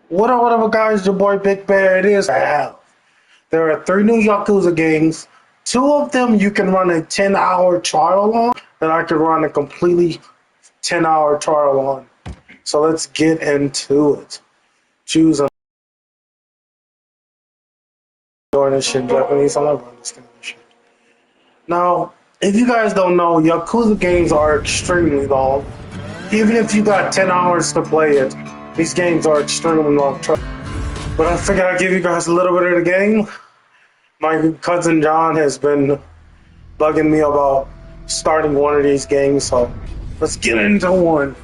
What up, guys? Your boy Big Bear. It is Al. There are three new Yakuza games. Two of them you can run a 10-hour trial on, that I could run a completely 10-hour trial on. So let's get into it. Choose a doing this shit in Japanese. I'm not running this kind of shit. Now, if you guys don't know, Yakuza games are extremely long. Even if you got 10 hours to play it, these games are extremely long. But I figured I'd give you guys a little bit of the game. My cousin John has been bugging me about starting one of these games, so let's get into one.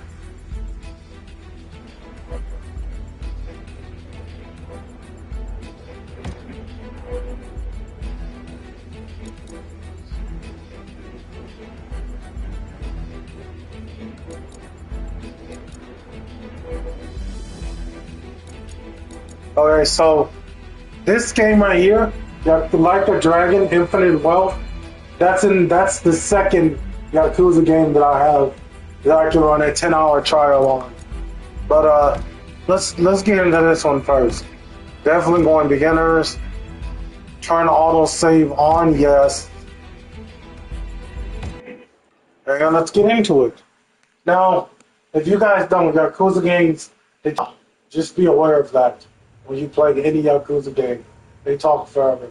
Okay, so this game right here, Like a Dragon, Infinite Wealth, that's the second Yakuza game that I have that I can run a 10-hour trial on. But let's get into this one first. Definitely going beginners. Turn auto save on, yes. And let's get into it. Now, if you guys don't Yakuza games, just be aware of that. When you play any Yakuza game, they talk forever.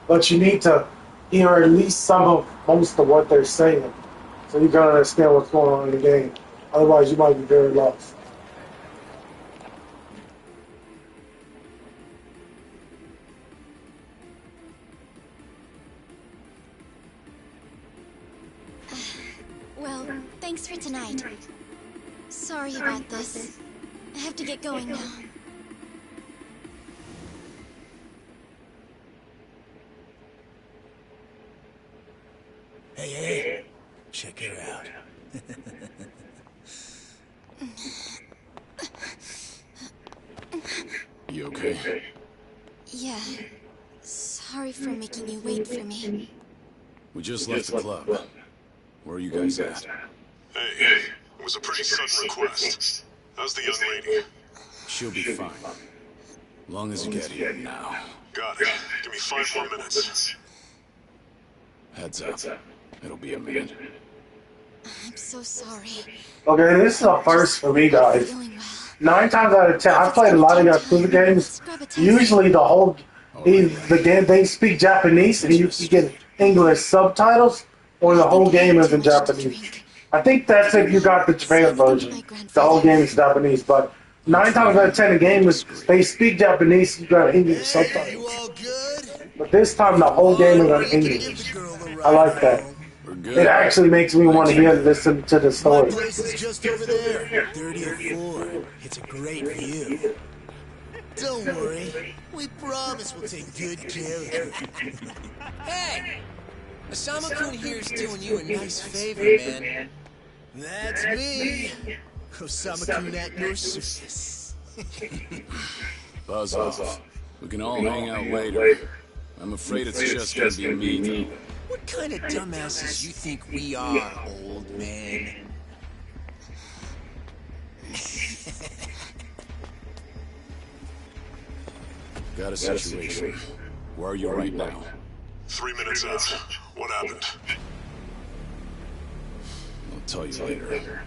But you need to hear at least most of what they're saying, so you can understand what's going on in the game. Otherwise, you might be very lost. Well, thanks for tonight. Sorry about this. I have to get going now. Hey, check her out. You okay? Yeah. Sorry for making you wait for me. We just left the club. Where are you guys at? Hey, it was a pretty sudden request. How's the young lady? She'll be fine. Long as you get here now. Got it. Give me 5 more minutes. Heads up. It'll be a minute. I'm so sorry. Okay, this is a first for me, guys. Feeling well. 9 times out of 10, I've played a lot of Yakuza games. Usually the game, they speak Japanese and you get English subtitles, or the whole game is in Japanese. I think that's if you got the Japan version. The whole game is Japanese, but 9 times out of 10, the game is they speak Japanese. You got English subtitles. But this time, the whole game is in English. I like that. We're good. It actually makes me want to listen to the story. My place is just over there, 30th floor. It's a great view. Don't worry, we promise we'll take good care of you. Hey! Osama-kun here's doing you a nice favor, man. That's me, Osama-kun at your service. Buzz off. We can all hang out later. I'm afraid it's just gonna be me. What kind of dumbasses you think we are, old man? Got a situation. Where are you right now? 3 minutes out. What happened? I'll tell you later.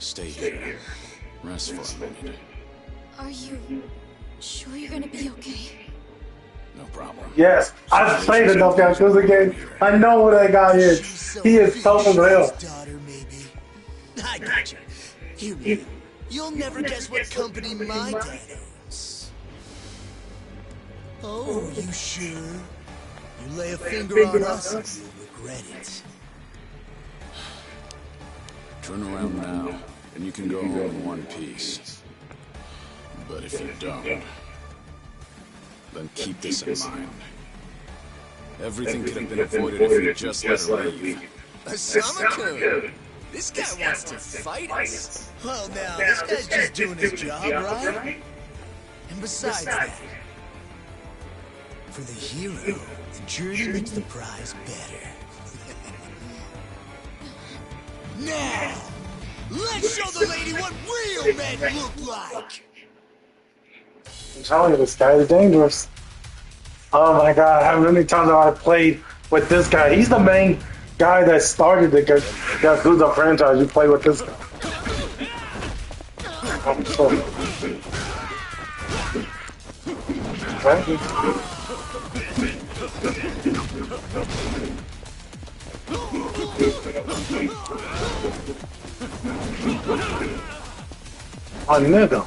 Stay here. Rest for a minute. Are you sure you're gonna be okay? No problem. Yes, I've played enough Yakuza games. I know who that guy is. He is tough as hell. Daughter, maybe. I got you. Here, man. You'll never guess what company my dad owns. Oh, you sure? You lay a finger on us and you'll regret it. Turn around now, and you can go home in one piece. But if you don't, then keep this in mind. Everything could have been avoided if you just let her leave. Osama-kun! This guy wants to fight us. Well, now, this guy's just doing his job, right? And besides that, for the hero, the journey makes the prize better. Now, let's show the lady what real men look like. I'm telling you, this guy is dangerous. Oh my god, how many times have I played with this guy? He's the main guy that started the Yakuza franchise. You play with this guy. I'm sorry. Oh, nigga.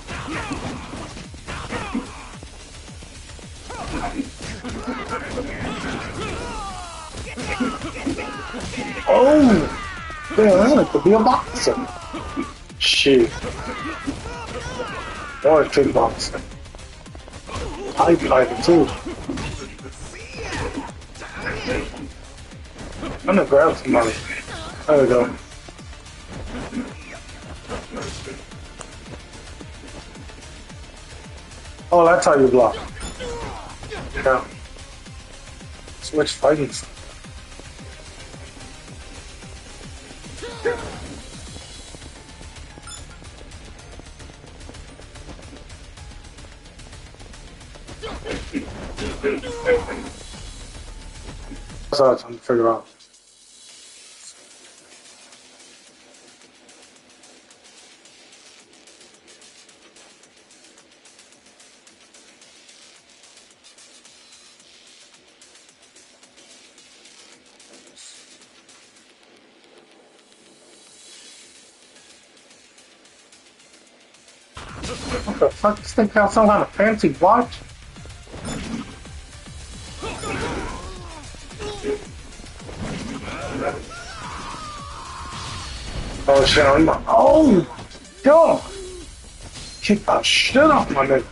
Oh! Damn, that could be a boxer. Shit. Or a kickboxer. Pipe fighter, too. I'm gonna grab somebody. There we go. Oh, that's how you block. Yeah. Switch fighting. That's what I was trying to figure out. What the fuck? This thing got some kind of fancy watch? Oh shit, oh! Yo! Kick that shit off my nigga.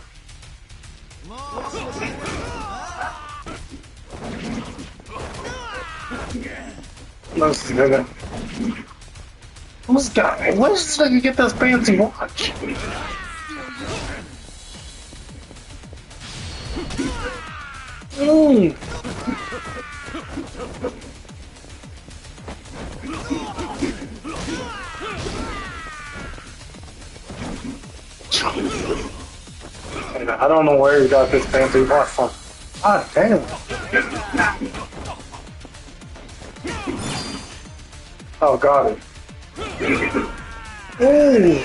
Listen, nigga. Who's got me? Where's this nigga get this fancy watch? I don't know where he got this fancy watch from. Ah, damn. Oh, got it. Ooh.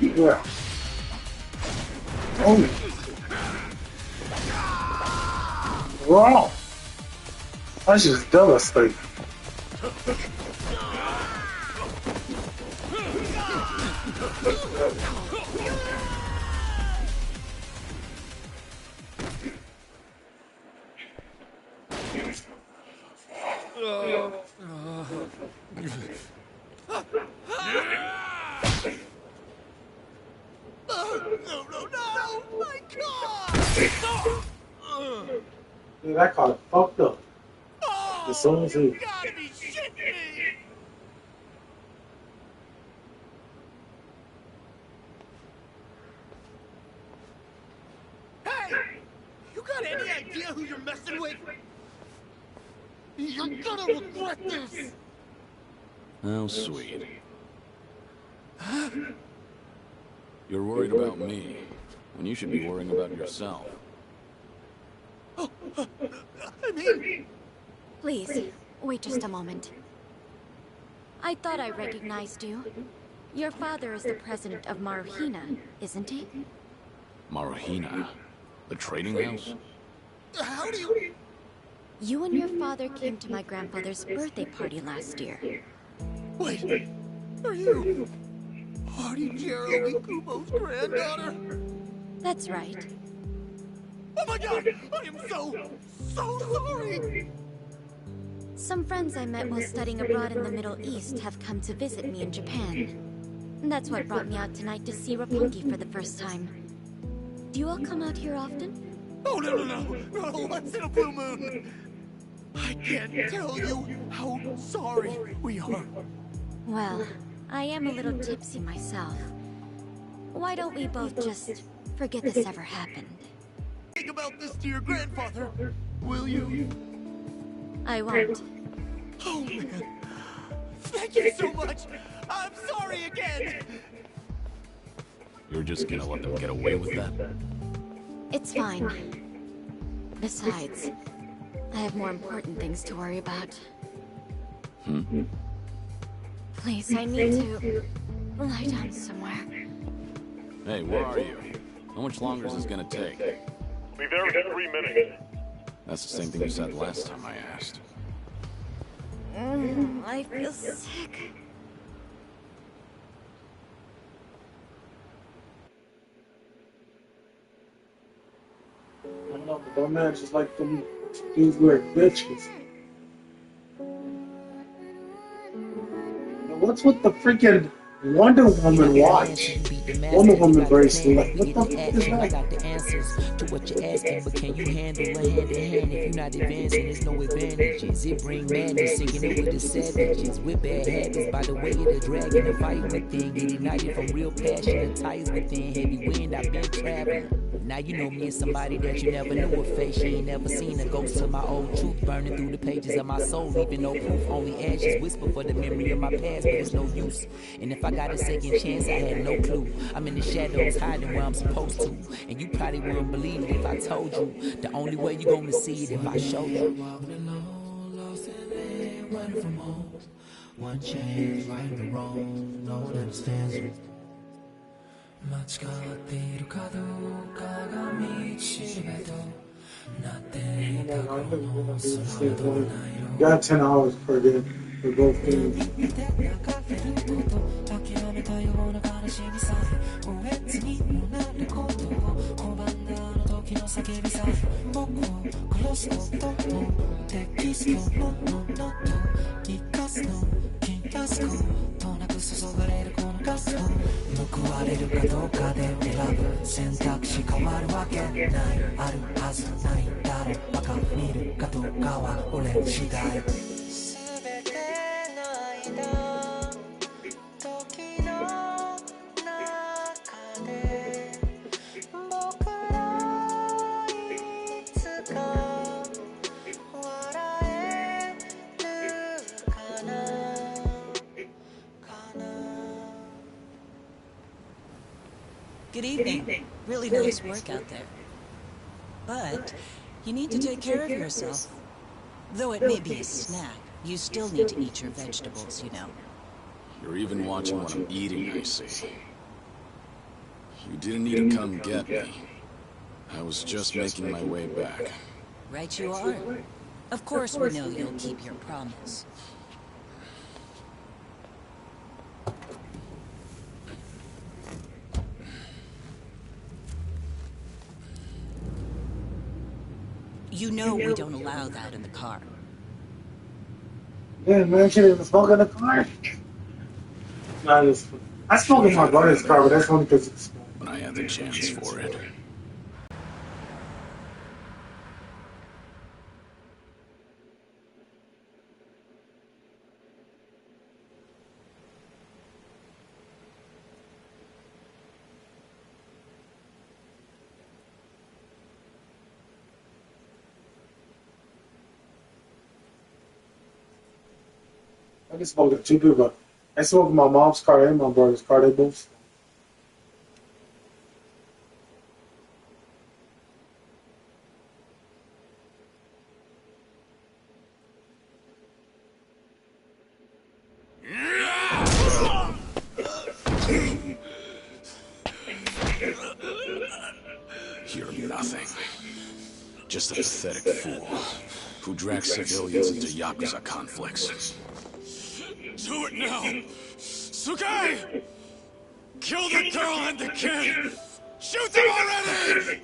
Yeah. Oh. Wow. That's just devastating. No, my God! Dude, that car fucked up. As soon as he... You gotta be shitting me! Hey! You got any idea who you're messing with? You're gonna regret this! How sweet. You're worried about me, when you should be worrying about yourself. I mean... Please, wait just a moment. I thought I recognized you. Your father is the president of Maruhina, isn't he? Maruhina? The trading house? How do you... You and your father came to my grandfather's birthday party last year. Wait, are you... Party Jero Ikubo's granddaughter? That's right. Oh my God! I am so sorry! Some friends I met while studying abroad in the Middle East have come to visit me in Japan. That's what brought me out tonight to see Roppongi for the first time. Do you all come out here often? Oh, no, once in a blue moon! I can't tell you how sorry we are. Well, I am a little tipsy myself. Why don't we both just forget this ever happened? Think about this to your grandfather, will you? I won't. Oh man, Thank you so much. I'm sorry again. You're just gonna let them get away with that? It's fine. Besides, I have more important things to worry about. Please, I need to lie down somewhere. Hey, where are you? How much longer is this gonna take? Be there in 3 minutes. That's the same thing you said last time I asked. I feel sick. I don't know, but that man just like them these weird bitches. Now, what's with the freaking Wonder Woman watch? Wonder Woman bracelet. Like, what the fuck is I that? got the answers to what you're asking, but can you handle a hand to hand? If you're not advancing, there's no advantages. It bring madness, singing it with the savages. With bad habits, by the way of the dragon, the fight within. Get ignited from real passion and ties within. Heavy wind, I've been traveling. Now you know me as somebody that you never knew a face. You ain't never seen a ghost to my old truth burning through the pages of my soul, leaving no proof. Only ashes whisper for the memory of my past, but it's no use. And if I got a second chance, I had no clue. I'm in the shadows, hiding where I'm supposed to. And you probably wouldn't believe it if I told you. The only way you gonna see it if I show you. Lost and running from home. One chance, right or wrong, no one understands me. 間違っているかどうかが道しるべとなっていたこの空はどんな色 Got 10 hours per day for both games. 諦めたような悲しみさえおえつにもなることを拒んだあの時の叫びさえ僕を殺すこともテキストのと生かすの切らすことなく注がれるこのガスを報われるかどうかで選ぶ選択肢変わるわけないあるはずないだろうバカ見るかどうかは俺次第全ての間時の中で僕らいつか笑えるかな Good evening. Really nice work out there. But you need to take care of yourself. Though it may be a snack, you still need to eat your vegetables, you know. You're even watching what I'm eating, I see. You didn't need to come get me. I was just making my way back. Right you are. Of course we know you'll keep your promise. You know we don't allow that in the car. Yeah, man, can't even smoke in the car. Nah, I smoke in my brother's car, but that's only because it's small. When I had the chance for it. I can smoke it too, but I smoke in my mom's car and my brother's car. They both smoke. You're nothing. Just a pathetic fool who drags civilians into Yakuza conflicts. Do it now! Sukai! Kill the girl and the kid! Shoot them already!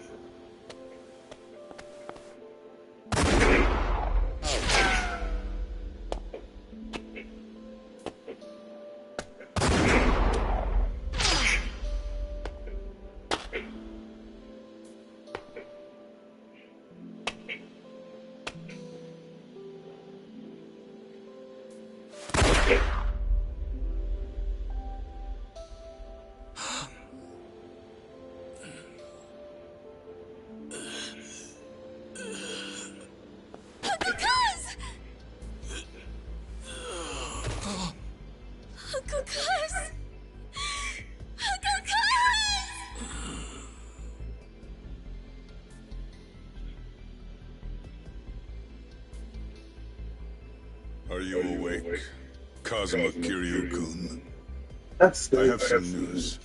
Are you awake, Kazuma Kiryu-kun? That's I the have some news.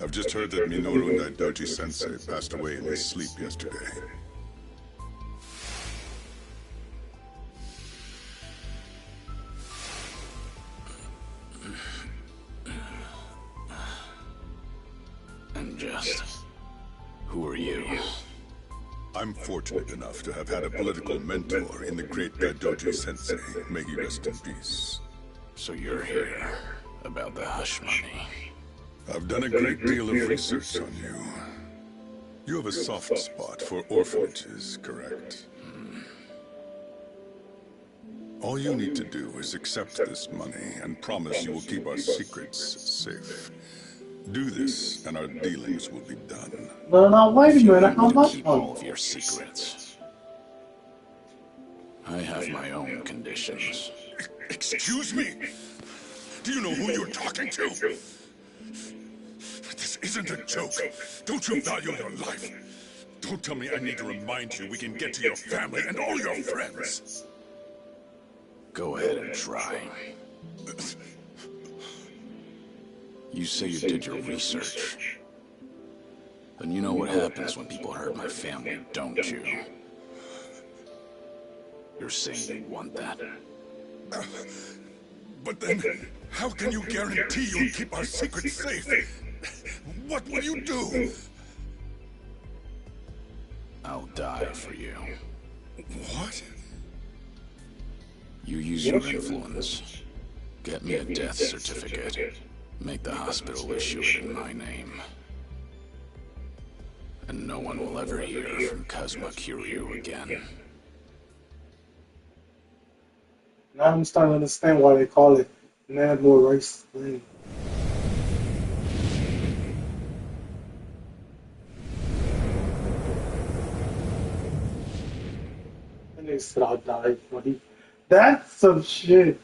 I've just heard that Minoru Daidoji-sensei passed away in his sleep yesterday. And just... who are you? I'm fortunate enough to have had a political mentor in the great Daidoji-sensei. May he rest in peace. So you're here about the hush money. I've done a great deal of research on you. You have a soft spot for orphanages, correct? All you need to do is accept this money and promise you will keep our secrets safe. Do this, and our dealings will be done. No, no, wait a minute. How You much? keep all of your secrets. I have my own conditions. Excuse me? Do you know who you're talking to? This isn't a joke. Don't you value your life? Don't tell me I need to remind you we can get to your family and all your friends. Go ahead and try. You say you did your research. Then you know what happens when people hurt my family, don't you? You're saying you want that? But then, how can you guarantee you'll keep our secrets safe? What will you do? I'll die for you. What? You use your influence. Get me a death certificate. Make the hospital issue it in my name. And no one will ever hear from Kazuma Kiryu again. Now I'm starting to understand why they call it Mad More Race Thing. And they said I'll die for you. That's some shit.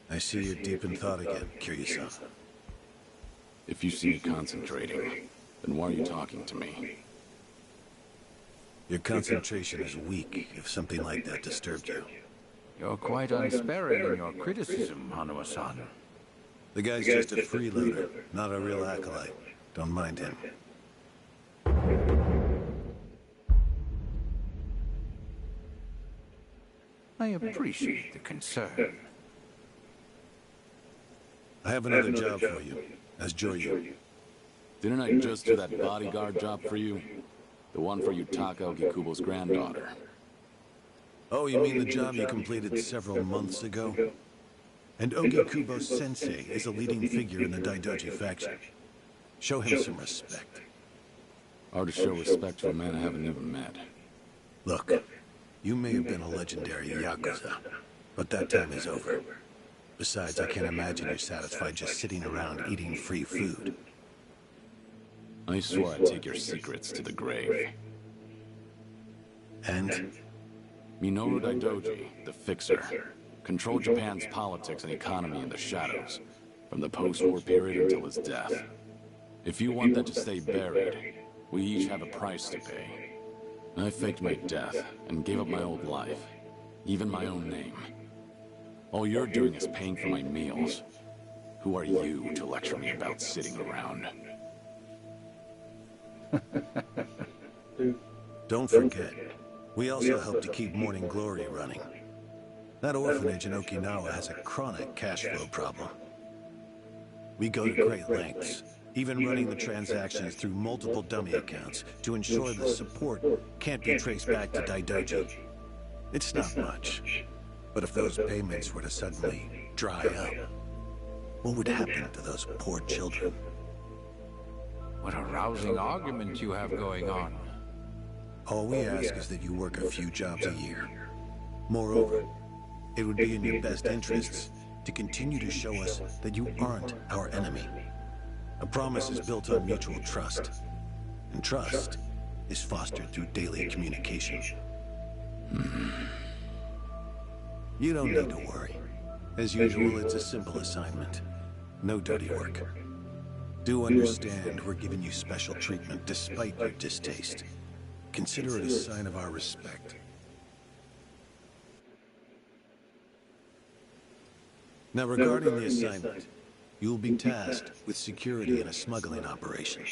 I see you're deep in thought again, Kiryu-san. If you see me concentrating, then why are you talking to me? Your concentration is weak if something like that disturbed you. You're quite unsparing in your criticism, Hanuma-san. The guy's just a freeloader, not a real acolyte. Don't mind him. I appreciate the concern. I have another job for you, as Joyu. Didn't I just do that bodyguard job for you? The one for Yutaka Ogikubo's granddaughter. Oh, you mean the job you completed several months ago? And Ogikubo Sensei is a leading figure in the Daidoji faction. Show him some respect. Hard to show respect to a man I haven't even met. Look, you may have been a legendary Yakuza, but that time is over. Besides, I can't imagine you're satisfied just sitting around eating free food. I swore I'd take your secrets to the grave. And? Minoru Daidoji, the Fixer, controlled Japan's politics and economy in the shadows, from the post-war period until his death. If you want that to stay buried, we each have a price to pay. I faked my death and gave up my old life, even my own name. All you're doing is paying for my meals. Who are you to lecture me about sitting around? Don't forget, we also help to keep Morning Glory running. That orphanage in Okinawa has a chronic cash flow problem. We go to great lengths, even running the transactions through multiple dummy accounts to ensure the support can't be traced back to Daidoji. It's not much, but if those payments were to suddenly dry up, what would happen to those poor children? What a rousing argument you have going on. All we ask is that you work a few jobs a year. Moreover, it would be in your best interests to continue to show us that you aren't our enemy. A promise is built on mutual trust, and trust is fostered through daily communication. You don't need to worry. As usual, it's a simple assignment. No dirty work. Do understand we're giving you special treatment despite your distaste. Consider it a sign of our respect. Now, regarding the assignment, you'll be tasked with security in a smuggling operation.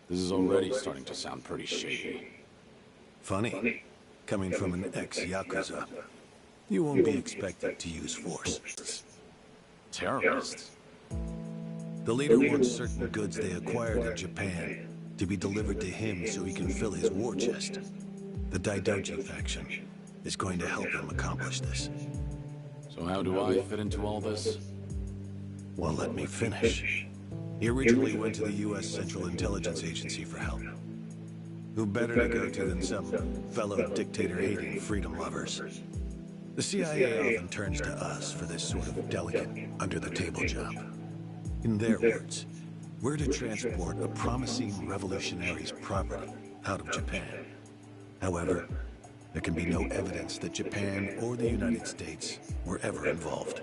This is already starting to sound pretty shady. Funny, coming from an ex-Yakuza. You won't be expected to use force. Terrorists? The leader wants certain goods they acquired in Japan to be delivered to him so he can fill his war chest. The Daidoji faction is going to help him accomplish this. So how do I fit into all this? Well, let me finish. He originally went to the U.S. Central Intelligence Agency for help. Who better to go to than some fellow dictator-hating freedom lovers? The CIA often turns to us for this sort of delicate, under-the-table job. In their words, we're to transport a promising revolutionary's property out of Japan. However, there can be no evidence that Japan or the United States were ever involved.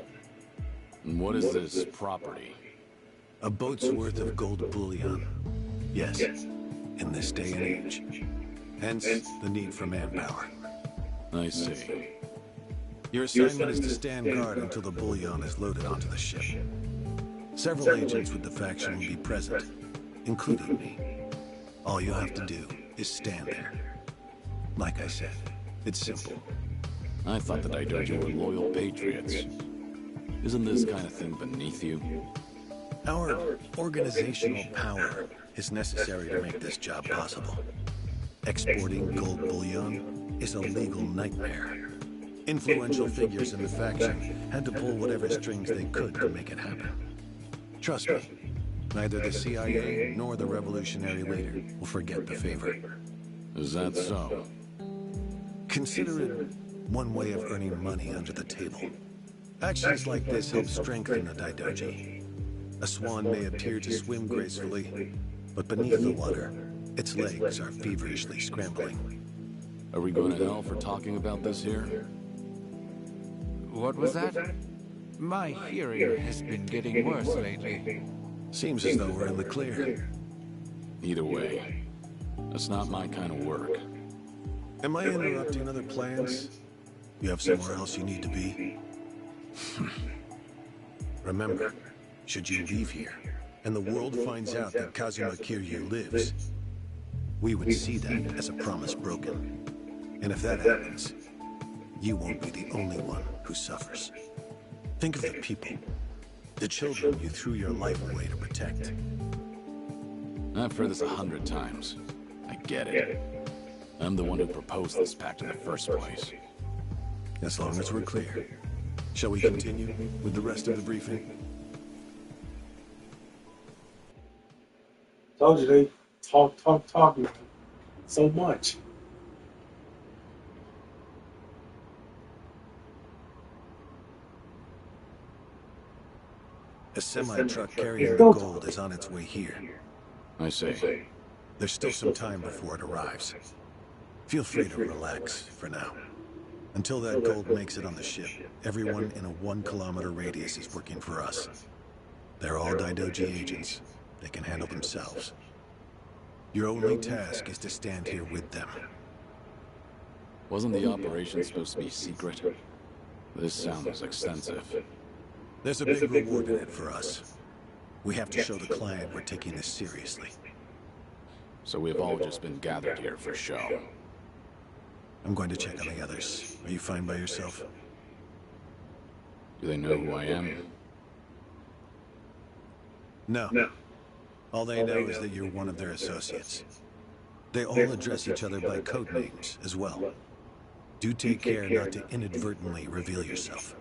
And what is this property? A boat's worth of gold bullion. Yes, in this day and age. Hence, the need for manpower. I see. Your assignment is to stand guard until the bullion is loaded onto the ship. Several agents with the faction will be present, including me. All you have to do is stand there. Like I said, it's simple. I thought the Daidoji were loyal patriots. Isn't this kind of thing beneath you? Our organizational power is necessary to make this job possible. Exporting gold bullion is a legal nightmare. Influential figures in the faction had to pull whatever strings they could to make it happen. Trust me, neither the CIA nor the revolutionary leader will forget the favor. Is that so? Consider it one way of earning money under the table. Actions like this help strengthen the Daidoji. A swan may appear to swim gracefully, but beneath the water, its legs are feverishly scrambling. Are we going to hell for talking about this here? What was that? My hearing has been getting worse lately. Seems as though we're in the clear. Either way, that's not my kind of work. Am I interrupting other plans? You have somewhere else you need to be? Remember, should you leave here, and the world finds out that Kazuma Kiryu lives, we would see that as a promise broken. And if that happens, you won't be the only one who suffers. Think of the people, the children you threw your life away to protect. I've heard this 100 times. I get it. I'm the one who proposed this pact in the first place. As long as we're clear. Shall we continue with the rest of the briefing? Told you they talk so much. A semi-truck carrying the gold is on its way here. I see. There's still some time before it arrives. Feel free to relax for now. Until that gold makes it on the ship, everyone in a 1-kilometer radius is working for us. They're all Daidoji agents. They can handle themselves. Your only task is to stand here with them. Wasn't the operation supposed to be secret? This sounds extensive. There's a big reward in it for us. We have to show the client we're taking this seriously. So we've all just been gathered here for show. I'm going to check on the others. Are you fine by yourself? Do they know who I am? No. All they know is that you're one of their associates. They all address each other by code names as well. Do take care not to inadvertently reveal yourself.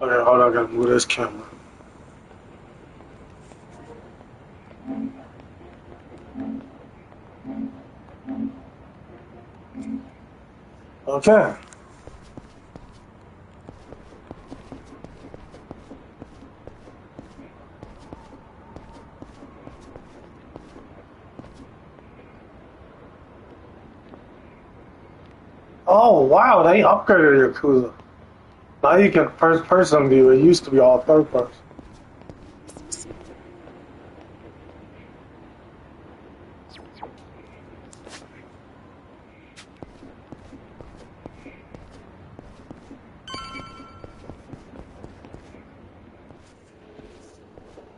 Okay, hold on, I gotta move this camera. Okay. wow, they upgraded Yakuza. Now you can first person view. It used to be all third person.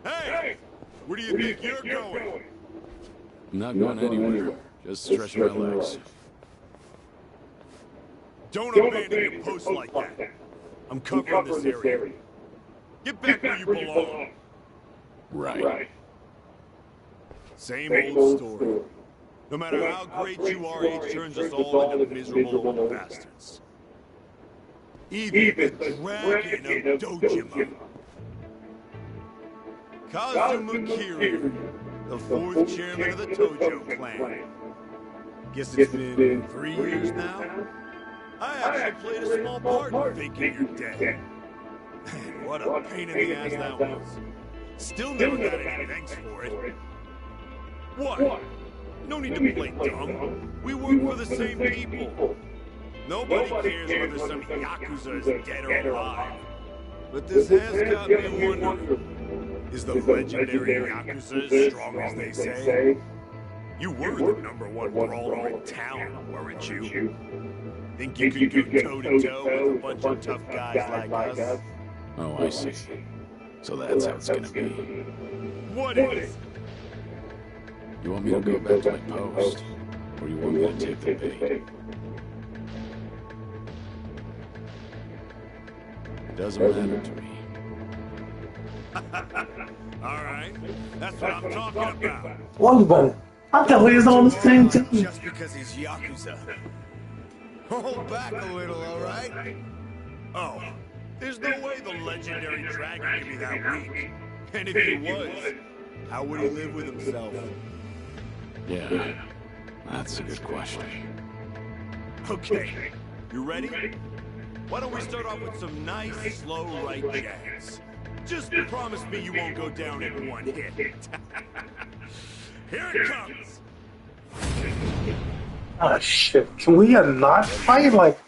Hey! Where do you think you're going? I'm not going anywhere. Just stretch my legs. Don't abandon your post like that. I'm covering this area. Get back where you belong. Right. Same old story. No matter how great you are, age turns us all into miserable old bastards. Even the Dragon of Dojima. Kazuma Kiryu, the 4th chairman of the Tojo clan. Guess it's been 3 years now? I actually played a small part in faking you're dead. Man, what a pain in the ass that was. Still never got any thanks for it. What? No need to play dumb. We work for the same people. Nobody cares whether some Yakuza is dead or alive. But this has got me wondering. Is the legendary Yakuza as strong as they say? You were the #1 brawler in town, weren't you? Think you could go toe-to-toe with a bunch of tough guys like us? Oh, I see. So that's how it's gonna be. What is? You want me to go back to my post? Or you want me to take the bait? It doesn't matter to me. Alright, that's what I'm talking about. One better. I thought we was on the same team. Just because he's Yakuza. Hold back a little, alright? Oh, there's no way the legendary dragon could be that weak. And if he was, how would he live with himself? Yeah, that's a good question. Okay, you ready? Why don't we start off with some nice, slow right jabs? Just promise me you won't go down in one hit. Here it comes! Ah, shit. Can we not fight? Like,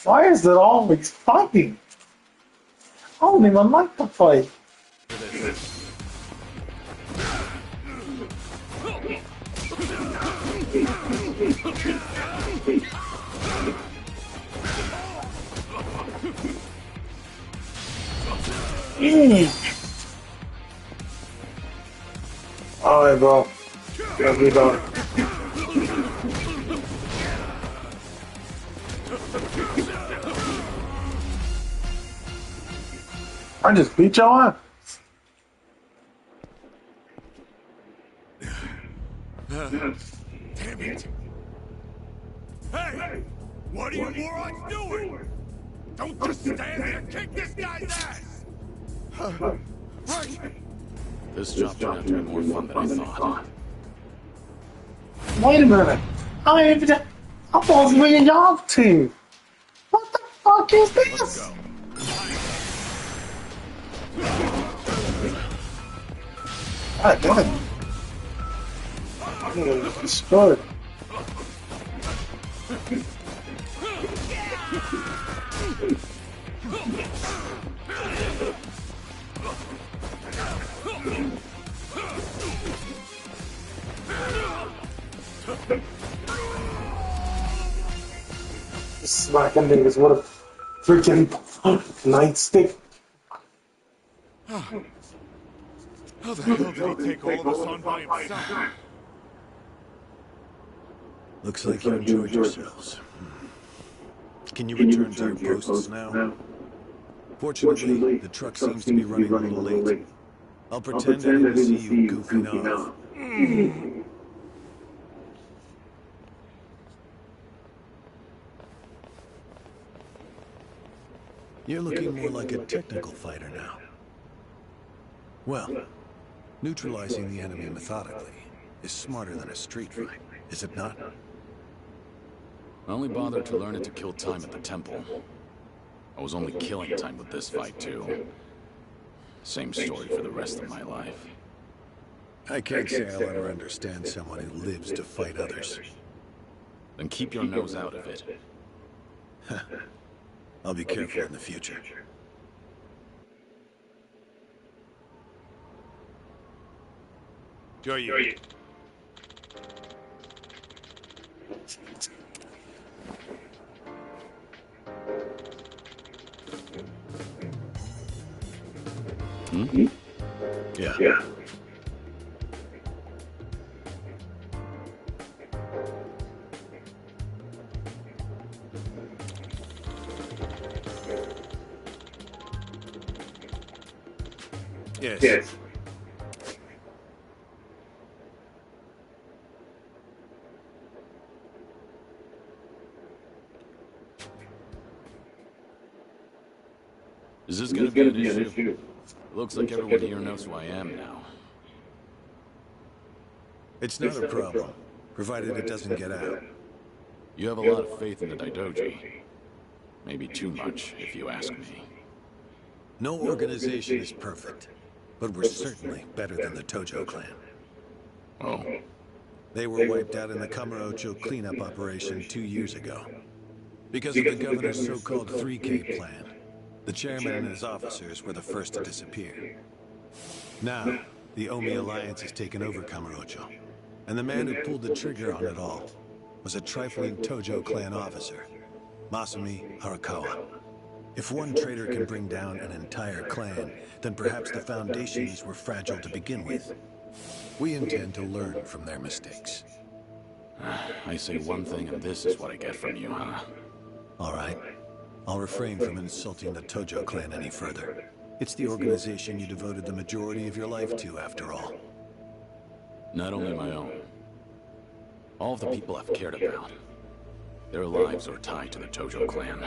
why is it always fighting? I don't even like the fight. Alright, bro. Let's be done. I just beat your ass. Damn it! Hey! What are you morons doing? Don't just stand there! Kick this guy's ass! Right! This job turned out to be more fun than I thought. Wait a minute. I'm supposed to be in y'all team. What the fuck is this? God damn. I'm gonna get destroyed. Smacking niggas with a freaking nightstick. How the hell did he take all of us on by himself? Looks like you enjoyed yourselves. Can you return to your posts now? Fortunately, the truck seems to be running a little late. I'll pretend I didn't see you goofing off. You're looking more like a technical fighter now. Well, neutralizing the enemy methodically is smarter than a street fight, is it not? I only bothered to learn it to kill time at the temple. I was only killing time with this fight, too. Same story for the rest of my life. I can't say I'll ever understand someone who lives to fight others. Then keep your nose out of it. I'll be careful in the future. Enjoy you. Hmm? Yeah. Yes. Is this gonna be an issue? Looks like everyone here knows who I am now. It's not a problem, provided it doesn't get out. You have a lot of faith in the Daidoji. Maybe too much, if you ask me. No organization is perfect, but we're certainly better than the Tojo clan. Oh? They were wiped out in the Kamurocho cleanup operation 2 years ago. Because of the governor's so-called 3K plan. The chairman and his officers were the first to disappear. Now, the Omi Alliance has taken over Kamurocho, and the man who pulled the trigger on it all was a trifling Tojo clan officer, Masumi Harakawa. If one traitor can bring down an entire clan, then perhaps the foundations were fragile to begin with. We intend to learn from their mistakes. I say one thing and this is what I get from you, huh? All right. I'll refrain from insulting the Tojo clan any further. It's the organization you devoted the majority of your life to, after all. Not only my own. All of the people I've cared about. Their lives are tied to the Tojo clan.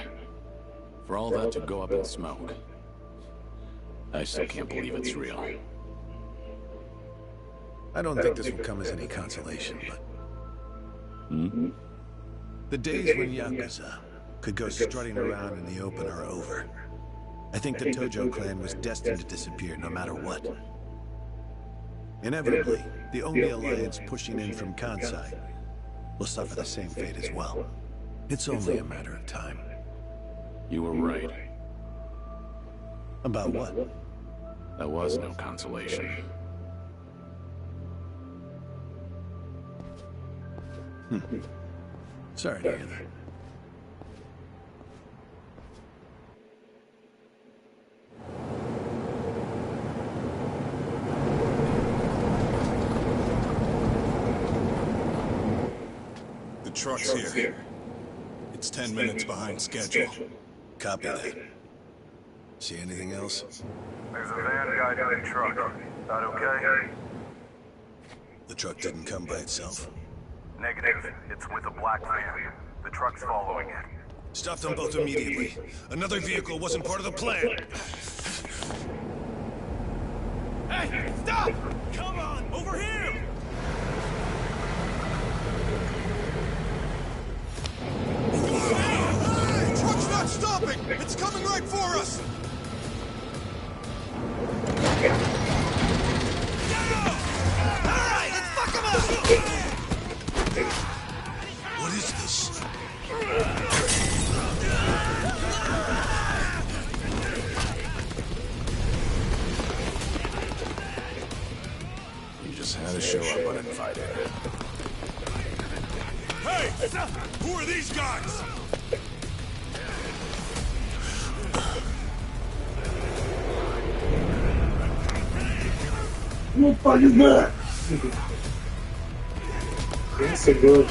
For all that to go up in smoke, I still can't believe it's real. I don't think this will come as any consolation, but... Hmm? The days when Yakuza could go strutting around in the open are over. I think the Tojo clan was destined to disappear no matter what. Inevitably, the Omi Alliance pushing in from Kansai will suffer the same fate as well. It's only a matter of time. You were right. About what? That was no consolation. Sorry to hear that. The truck's here. It's 10 minutes behind schedule. Copy that. See anything else? There's a van guy in the truck. That okay? The truck didn't come by itself. Negative. It's with a black van. The truck's following it. Stop them both immediately. Another vehicle wasn't part of the plan. Hey, stop! Come on, over here! Hey, truck's not stopping! It's coming right for us! Alright, let's fuck him up! What is this? You just had to show up uninvited. Hey! Who are these guys? What the fuck is that? That's a good.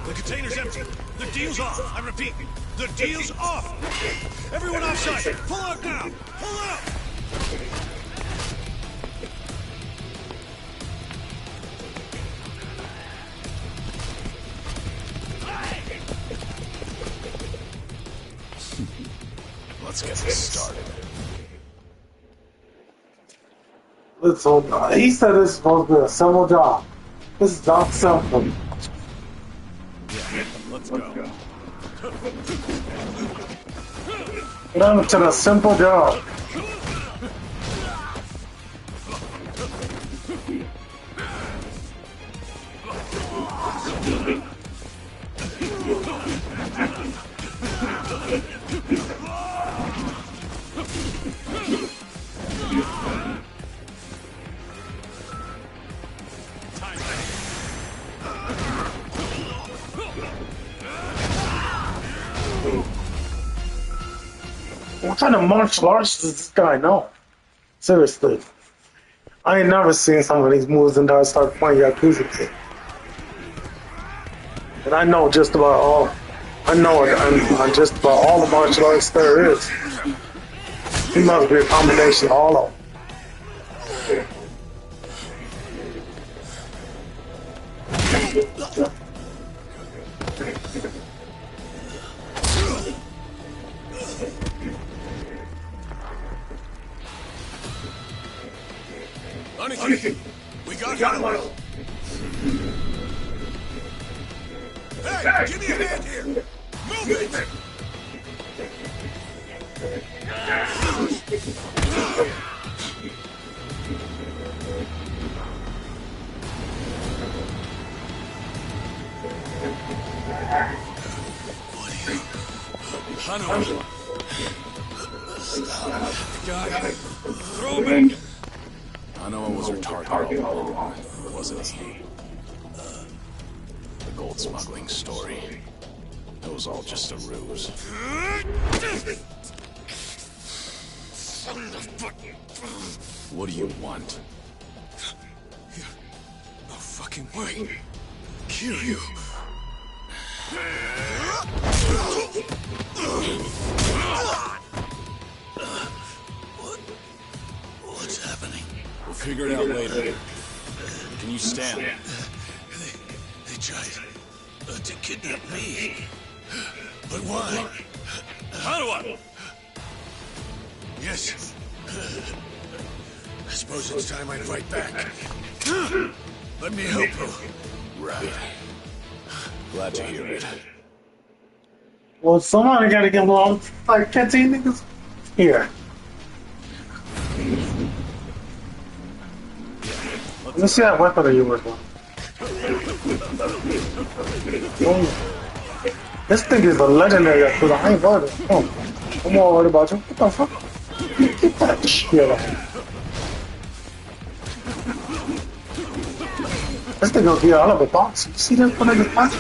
The container's empty. The deal's off. I repeat, the deal's off. Everyone offside, pull out now. Pull out. Let's get this started. Let's hold on. He said it's supposed to be a simple job. This is not simple. Yeah, let's go. Get on to the simple job. What kind of martial arts does this guy know? Seriously. I ain't never seen some of these moves until I started playing Yakuza kid. And I know just about all. I know it. I'm just about all the martial arts there is. He must be a combination of all of them. Honey, we got him. Hey, give me a hand here. Move it. Hano. Stop. Got it. Throw me. Hano was her target all along, wasn't he? The gold smuggling story. It was all just a ruse. What do you want? No fucking way. Kill you. What's happening? We'll figure it out later. Can you stand? They tried to kidnap me. But why? Hanawa! Yes. I suppose it's time I fight back. Let me help you. Right. Glad to hear it. Well, somebody gotta get along like 15 niggas here. Let's see that weapon are you working on. This thing is a legendary because I ain't worried. I'm more worried about you. What the fuck? Get that shit off. This thing gonna get out of the box. You see this one in the box?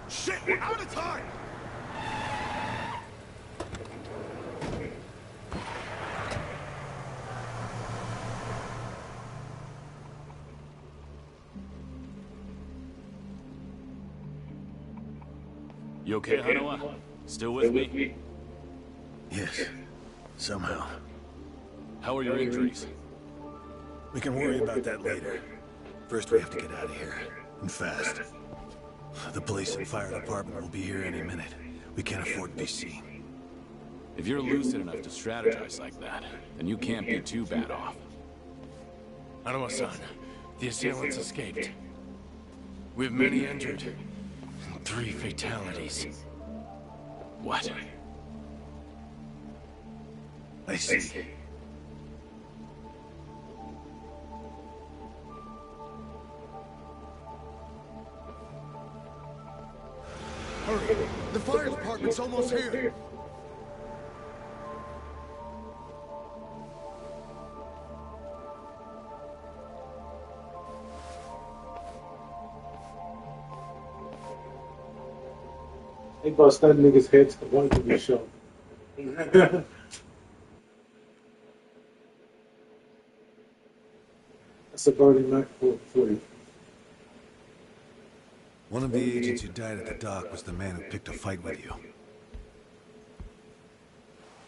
Shit, we're out of time! You okay, Hanawa? Still with me? Yes, somehow. How are your injuries? We can worry about that later. First, we have to get out of here, and fast. The police and fire department will be here any minute. We can't afford to be seen. If you're lucid enough to strategize like that, then you can't be too bad off. Hanawa-san, the assailants escaped. We have many injured. 3 fatalities. What? I see. Hurry! The fire department's almost here! They bust that nigga's heads to one to be shown. That's a burning knife for you. One of the agents who died at the dock was the man who picked a fight with you.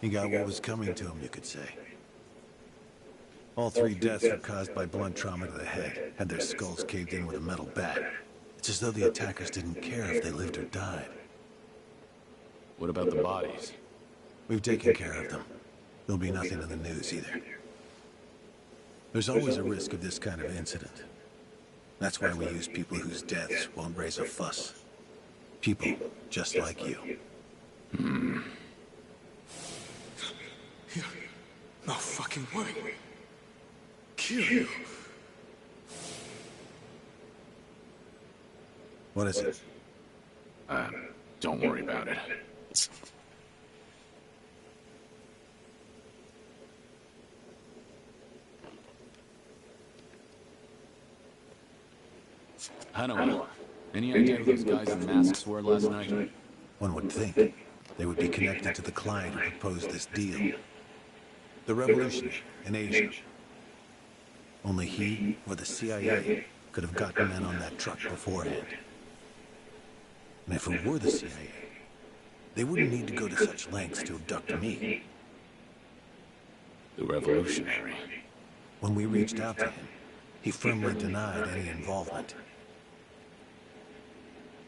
He got what was coming to him, you could say. All 3 deaths were caused by blunt trauma to the head, had their skulls caved in with a metal bat. It's as though the attackers didn't care if they lived or died. What about the bodies? We've taken care of them. There'll be nothing in the news either. There's always a risk of this kind of incident. That's why we use people whose deaths won't raise a fuss. People just like you. No fucking way. Kill you. What is it? Don't worry about it. Hanawa, any idea who those guys in masks were last night? One would think they would be connected to the client who proposed this deal. The revolutionary in Asia. Only he or the CIA could have gotten men on that truck beforehand. And if it were the CIA, they wouldn't need to go to such lengths to abduct me. The revolutionary. When we reached out to him, he firmly denied any involvement.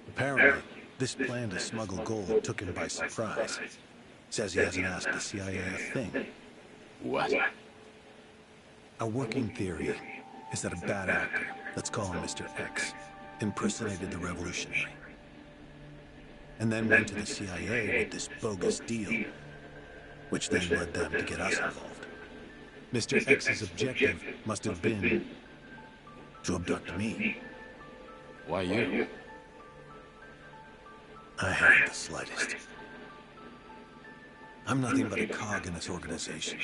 Apparently, this plan to smuggle gold took him by surprise. Says he hasn't asked the CIA a thing. What? A working theory is that a bad actor, let's call him Mr. X, impersonated the revolutionary. And then went to the CIA with this bogus deal, which then led them to get us involved. Mr. X's objective must have been to abduct me. Why you? I haven't the slightest. I'm nothing but a cog in this organization.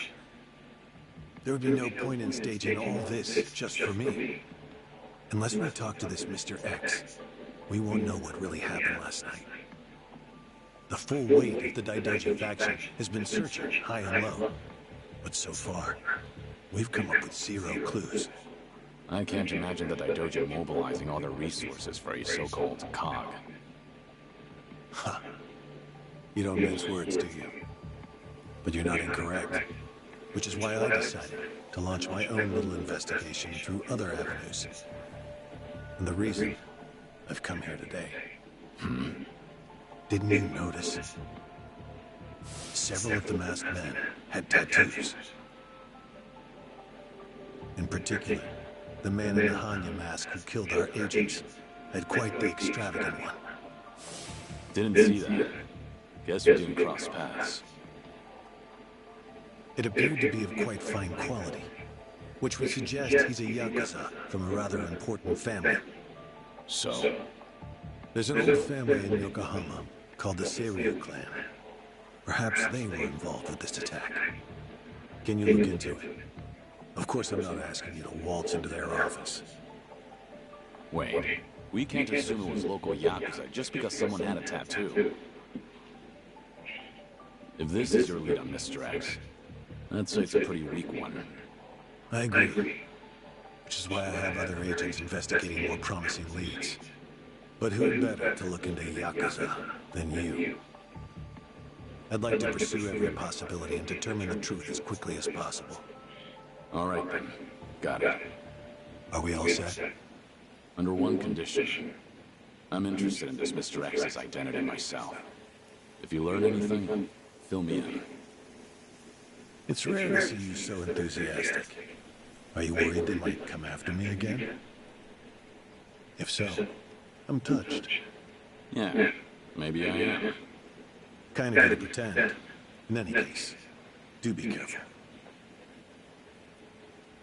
There would be no point in staging all this just for me. Unless we talk to this Mr. X, we won't know what really happened last night. The full weight of the Daidoji faction has been searching high and low. But so far, we've come up with zero clues. I can't imagine the Daidoji mobilizing all their resources for a so-called cog. Ha. You don't mince words, do you? But you're not incorrect. Which is why I decided to launch my own little investigation through other avenues. And the reason I've come here today. Didn't you notice? Several of the masked men had tattoos. In particular, the man in the Hanya mask who killed our agents had quite the extravagant one. Didn't see that. Guess we didn't cross paths. It appeared to be of quite fine quality, which would suggest he's a Yakuza from a rather important family. So? There's an old family in Yokohama called the Seiryu clan. Perhaps they were involved with this attack. Can you look into it? Of course, I'm not asking you to waltz into their office. Wait, we can't assume it was local Yakuza just because someone had a tattoo. If this is your lead on Mr. X, I'd say it's a pretty weak one. I agree. Which is why I have other agents investigating more promising leads. But who better to look into Yakuza than you? I'd like to pursue every possibility and determine the truth as quickly as possible. All right then. Got it. Are we all set? Under one condition. I'm interested in this Mr. X's identity myself. If you learn anything, fill me in. It's rare to see you so enthusiastic. Are you worried they might come after me again? If so, I'm touched. Yeah, maybe I am. Kinda gonna pretend. In any case, do be careful.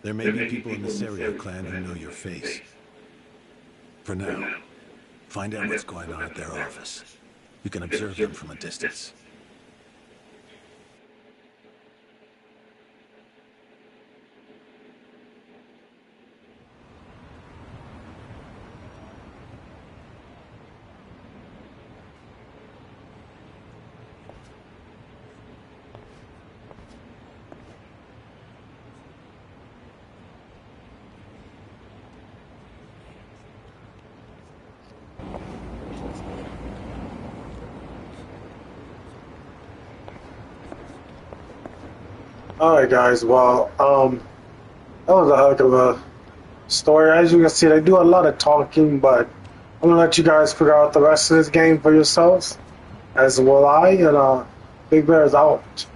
There may be people in the Seiryu clan who know your face. For now, find out what's going on at their office. You can observe them from a distance. Alright guys, well, that was a heck of a story. As you can see, they do a lot of talking, but I'm gonna let you guys figure out the rest of this game for yourselves, as will I, and Big Bear is out.